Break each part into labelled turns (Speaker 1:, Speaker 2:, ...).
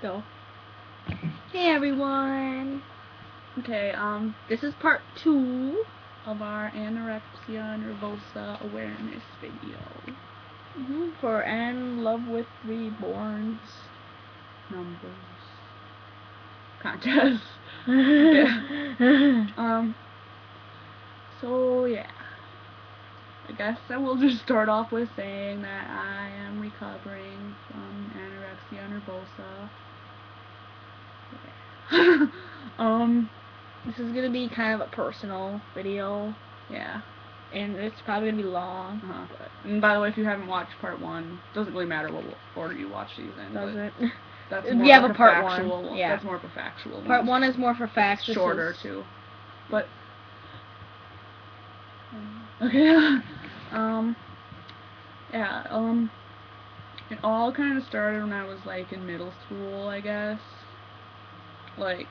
Speaker 1: Go. Hey everyone. Okay, this is part 2 of our Anorexia Nervosa awareness video. For N Love with Reborn's numbers contest. Yeah. So yeah. I guess I will just start off with saying that I am recovering from anorexia nervosa. This is gonna be kind of a personal video. Yeah. And it's probably gonna be long.
Speaker 2: And by the way, if you haven't watched part 1, doesn't really matter what order you watch these in.
Speaker 1: Does it?
Speaker 2: That's
Speaker 1: more like a part
Speaker 2: factual
Speaker 1: one. Yeah.
Speaker 2: That's more of a factual
Speaker 1: Part
Speaker 2: one.
Speaker 1: 1 is more for facts.
Speaker 2: It's shorter too. But okay. Yeah. It all kind of started when I was like in middle school, I guess. Like,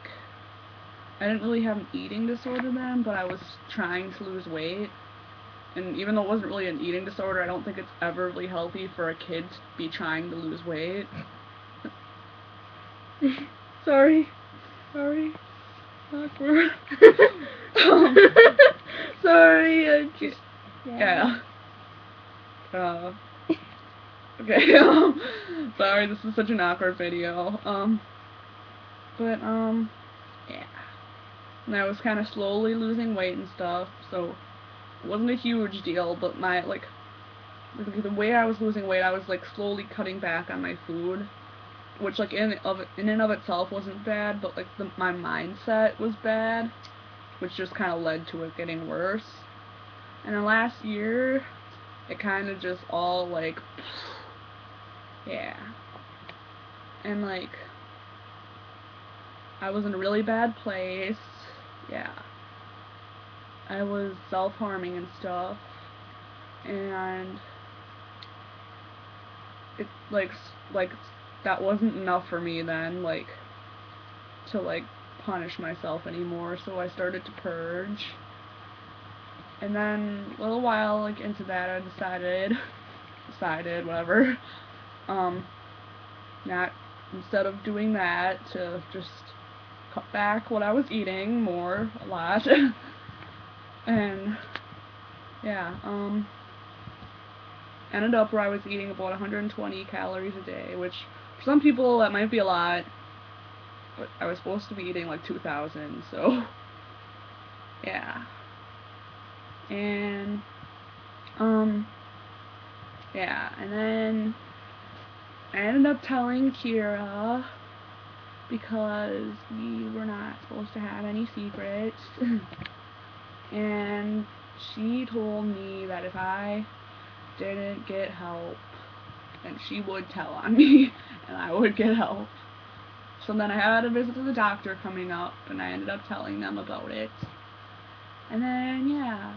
Speaker 2: I didn't really have an eating disorder then, but I was trying to lose weight. And even though it wasn't really an eating disorder, I don't think it's ever really healthy for a kid to be trying to lose weight.
Speaker 1: Sorry.
Speaker 2: Awkward.
Speaker 1: Sorry, I just...
Speaker 2: Yeah. Okay, sorry, this is such an awkward video. Yeah. And I was kind of slowly losing weight and stuff, so it wasn't a huge deal, but the way I was losing weight, I was, like, slowly cutting back on my food, which, like, in and of itself wasn't bad, but, like, my mindset was bad, which just kind of led to it getting worse. And then last year, it kind of just all, like, yeah. And, like, I was in a really bad place. Yeah. I was self-harming and stuff. And it, like, that wasn't enough for me then, like, to, like, punish myself anymore. So I started to purge. And then a little while, like, into that, I decided, whatever, not, instead of doing that, to just cut back what I was eating more, a lot. And yeah, ended up where I was eating about 120 calories a day, which for some people that might be a lot, but I was supposed to be eating like 2,000, so yeah. And yeah, and then I ended up telling Kira, because we were not supposed to have any secrets. And she told me that if I didn't get help, then she would tell on me, and I would get help. So then I had a visit to the doctor coming up, and I ended up telling them about it. And then, yeah.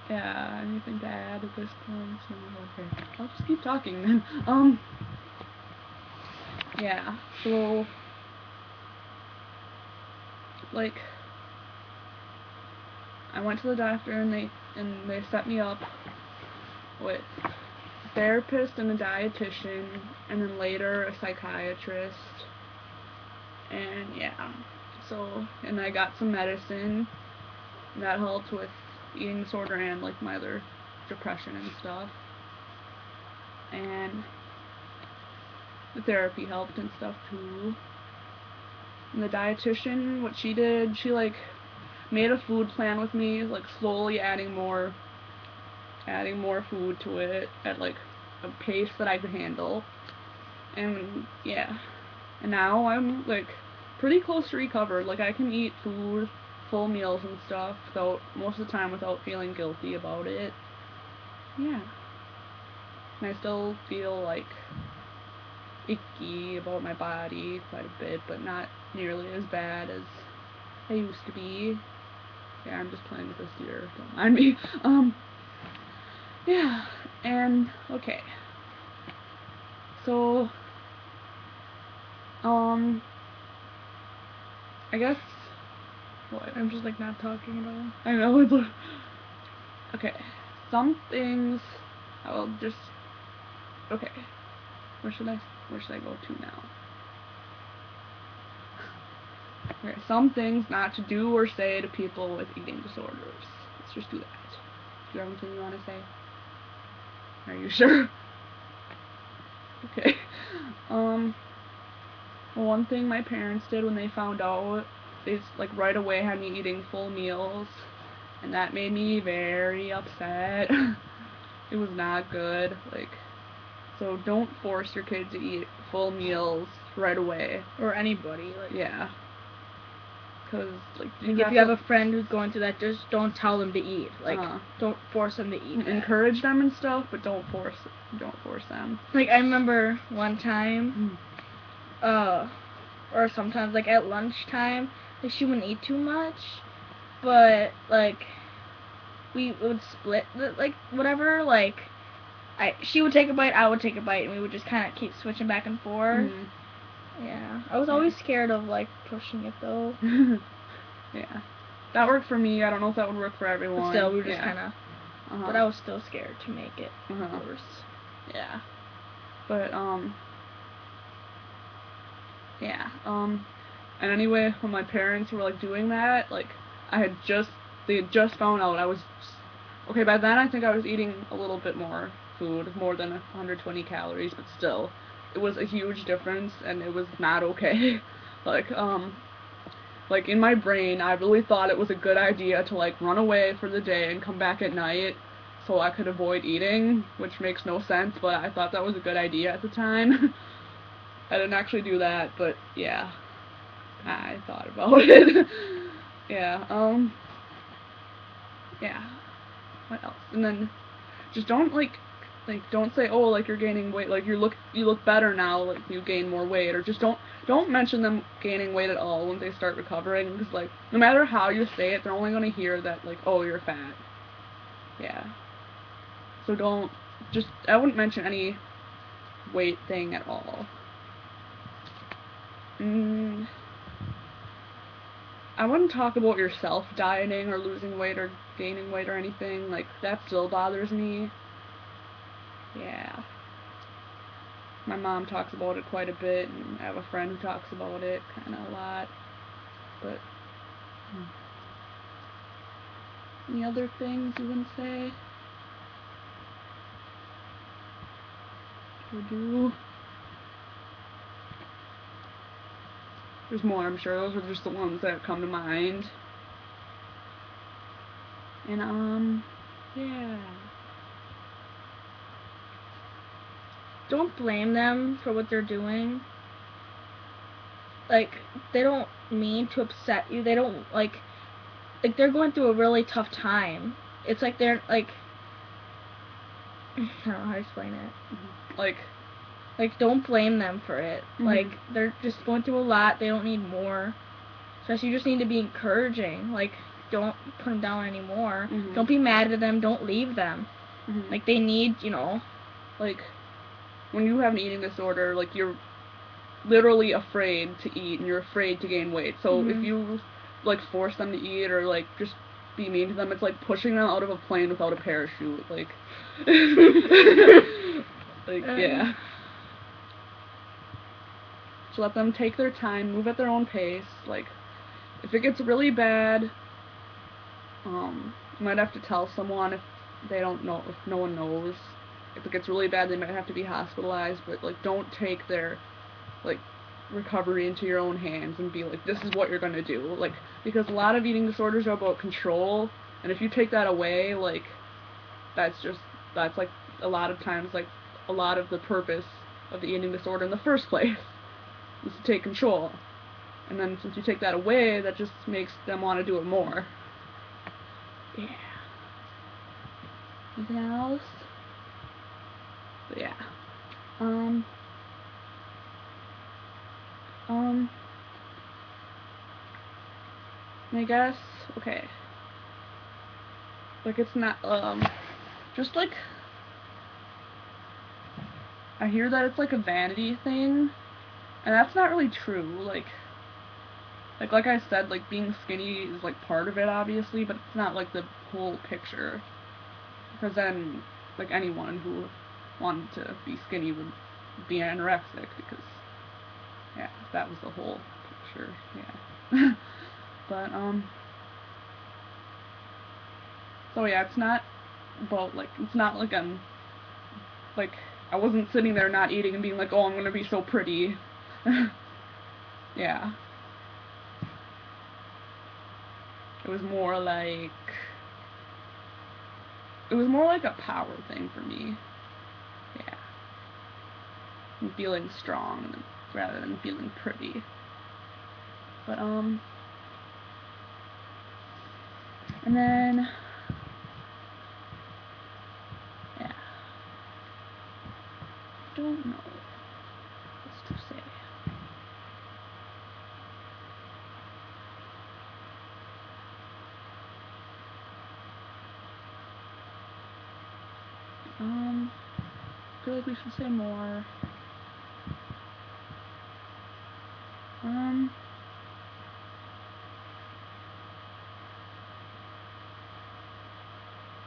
Speaker 2: Yeah, anything to add at this point? So, okay. I'll just keep talking then. Yeah, so, like, I went to the doctor and they set me up with a therapist and a dietitian, and then later a psychiatrist. And yeah, so, and I got some medicine that helped with eating disorder and like my other depression and stuff. And the therapy helped and stuff too. And the dietitian, what she did, she like made a food plan with me, like slowly adding more food to it at like a pace that I could handle. And yeah, and now I'm like pretty close to recovered. Like I can eat food, full meals and stuff, without, most of the time, without feeling guilty about it. Yeah. And I still feel like icky about my body quite a bit, but not nearly as bad as I used to be. Yeah, I'm just playing with this deer, don't mind me. Yeah, and, okay. So, I guess, what, I'm just, like, not talking at all. I know, it's like, okay, some things, I will just, okay. Where should I go to now? Okay, some things not to do or say to people with eating disorders. Let's just do that. Do you have anything you want to say? Are you sure? Okay. One thing my parents did when they found out is, like, right away had me eating full meals, and that made me very upset. It was not good. Like, so don't force your kids to eat full meals right away.
Speaker 1: Or anybody. Like,
Speaker 2: yeah. Because, like,
Speaker 1: if you have a friend who's going through that, just don't tell them to eat. Like, don't force them to eat.
Speaker 2: Encourage them and stuff, but don't force them.
Speaker 1: Like, I remember one time, or sometimes, like, at lunchtime, like, she wouldn't eat too much, but, like, we would split, like, whatever, like, she would take a bite, I would take a bite, and we would just kind of keep switching back and forth. Yeah. I was always scared of, like, pushing it, though.
Speaker 2: Yeah. That worked for me. I don't know if that would work for everyone.
Speaker 1: But still, we were just kind of... But I was still scared to make it worse.
Speaker 2: Yeah. But, yeah. And anyway, when my parents were, like, doing that, like, they had just found out I was... Okay, by then I think I was eating a little bit more food, more than 120 calories, but still, it was a huge difference, and it was not okay. Like, in my brain, I really thought it was a good idea to, like, run away for the day and come back at night so I could avoid eating, which makes no sense, but I thought that was a good idea at the time. I didn't actually do that, but, yeah, I thought about it. Yeah, yeah, what else? And then, just don't, don't say, oh, like, you're gaining weight, like, you look better now, like, you gain more weight, or just don't mention them gaining weight at all when they start recovering, because, like, no matter how you say it, they're only going to hear that, like, oh, you're fat. Yeah. So I wouldn't mention any weight thing at all. I wouldn't talk about yourself dieting or losing weight or gaining weight or anything, like, that still bothers me. Yeah. My mom talks about it quite a bit, and I have a friend who talks about it kind of a lot. But, any other things you wouldn't say? Or do? There's more, I'm sure. Those are just the ones that come to mind. And, yeah.
Speaker 1: Don't blame them for what they're doing. Like, they don't mean to upset you. They don't, like, they're going through a really tough time. It's like they're, like, I don't know how to explain it. Like, don't blame them for it. Like, they're just going through a lot. They don't need more. So you just need to be encouraging. Like, don't put them down anymore. Don't be mad at them. Don't leave them. Like, they need,
Speaker 2: like, when you have an eating disorder, like, you're literally afraid to eat, and you're afraid to gain weight. So if you, like, force them to eat, or, like, just be mean to them, it's like pushing them out of a plane without a parachute. Like, yeah. So let them take their time, move at their own pace. Like, if it gets really bad, you might have to tell someone if they don't know, if no one knows. If it gets really bad, they might have to be hospitalized, but, like, don't take their, like, recovery into your own hands and be like, this is what you're gonna do. Like, because a lot of eating disorders are about control, and if you take that away, like, that's, like, a lot of times, like, a lot of the purpose of the eating disorder in the first place is to take control. And then since you take that away, that just makes them want to do it more. Yeah. Anything else? But yeah. I guess, okay. Like, it's not, just, like, I hear that it's, like, a vanity thing, and that's not really true. Like I said, like, being skinny is, like, part of it, obviously, but it's not, like, the whole picture. Because then, like, anyone who wanted to be skinny would be anorexic, because, yeah, that was the whole picture, yeah. But, so yeah, it's not about, like, it's not like I'm, like, I wasn't sitting there not eating and being like, oh, I'm gonna be so pretty. Yeah. It was more like a power thing for me. Yeah. And feeling strong rather than feeling pretty. But, and then, yeah. Don't know what to say. I feel like we should say more. I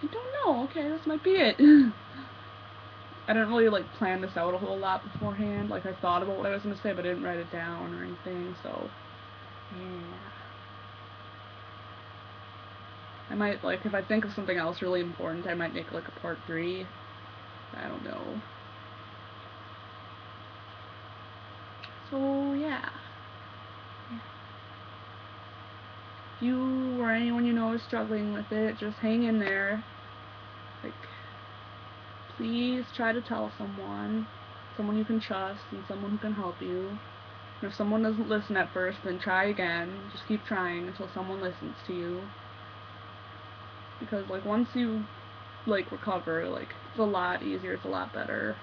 Speaker 2: don't know. Okay, this might be it. I didn't really, like, plan this out a whole lot beforehand. Like, I thought about what I was going to say, but I didn't write it down or anything, so, yeah. I might, like, if I think of something else really important, I might make, like, a part 3. I don't know. So, yeah. If you or anyone you know is struggling with it, just hang in there. Like, please try to tell someone you can trust and someone who can help you. And if someone doesn't listen at first, then try again. Just keep trying until someone listens to you. Because, like, once you, like, recover, like, it's a lot easier, it's a lot better.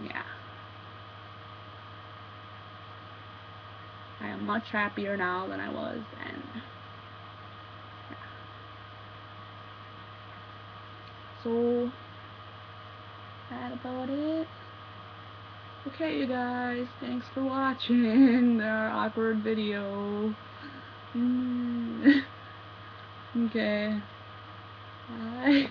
Speaker 2: Yeah. I am much happier now than I was then. Yeah. So, that about it. Okay, you guys, thanks for watching our awkward video. Okay. Bye.